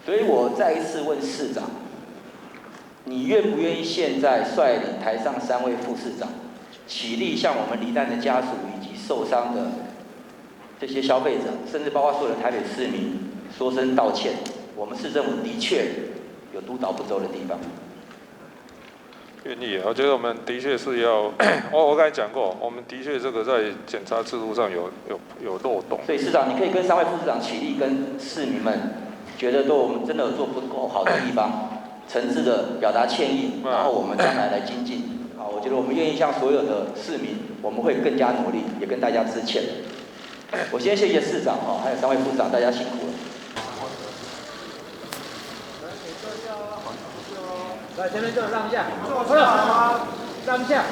所以我再一次问市长，你愿不愿意现在率领台上3位副市长起立，向我们罹难的家属以及受伤的这些消费者，甚至包括所有的台北市民说声道歉？我们市政府的确有督导不周的地方。愿意，我觉得我们的确是要，我刚才讲过，我们的确这个在检查制度上有漏洞。所以市长，你可以跟3位副市长起立，跟市民们觉得我们真的有做不够好的地方，诚挚的表达歉意，然后我们将来精进。啊，我觉得我们愿意向所有的市民，我们会更加努力，也跟大家致歉。我先谢谢市长还有3位副市长，大家辛苦了。来，前面这个让一下，坐了，让一下。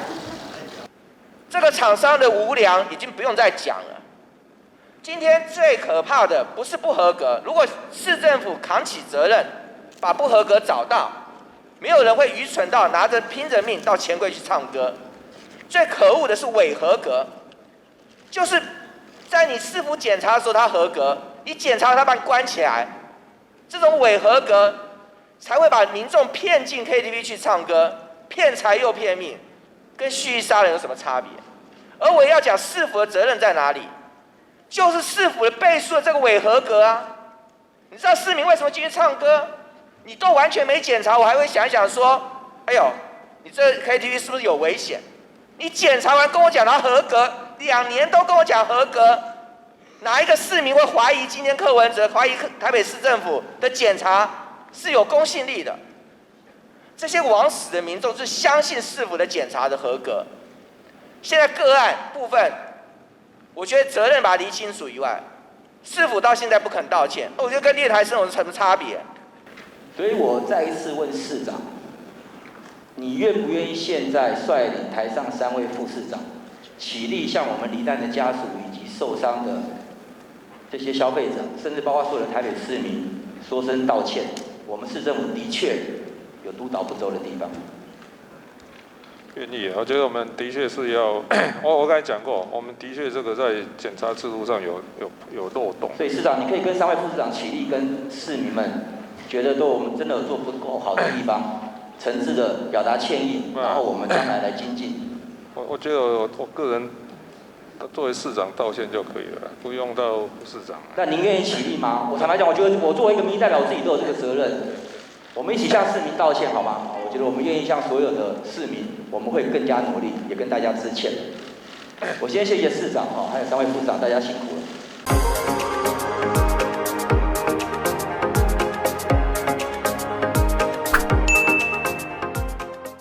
这个厂商的无良已经不用再讲了。今天最可怕的不是不合格，如果市政府扛起责任，把不合格找到，没有人会愚蠢到拼着命到钱柜去唱歌。最可恶的是伪合格，就是在你市府检查的时候他合格，你检查他把你关起来，这种伪合格才会把民众骗进 KTV 去唱歌，骗财又骗命，跟蓄意杀人有什么差别？而我也要讲市府的责任在哪里，就是市府的背书的这个伪合格啊！你知道市民为什么进去唱歌？你都完全没检查，我还会想一想说，哎呦，你这 KTV 是不是有危险？你检查完跟我讲他合格，2年都跟我讲合格，哪一个市民会怀疑今天柯文哲，怀疑台北市政府的检查是有公信力的？这些枉死的民众是相信市府的检查的合格。现在个案部分，我觉得责任把它理清楚以外，市府到现在不肯道歉，我觉得跟猎台生有什么差别？所以我再一次问市长，你愿不愿意现在率领台上3位副市长起立，向我们罹难的家属以及受伤的这些消费者，甚至包括所有的台北市民说声道歉？我们市政府的确有督导不周的地方。愿意，我觉得我们的确是要，我刚才讲过，我们的确这个在检查制度上有漏洞。所以市长，你可以跟3位副市长起立，跟市民们觉得我们真的有做不够好的地方，诚挚的表达歉意，然后我们将来精进。我觉得我个人作为市长道歉就可以了，不用到副市长。那您愿意起立吗？我坦白讲，我觉得我作为一个民意代表，我自己都有这个责任。我们一起向市民道歉好吗？我觉得我们愿意向所有的市民，我们会更加努力，也跟大家致歉。我先谢谢市长还有3位副市长，大家辛苦了。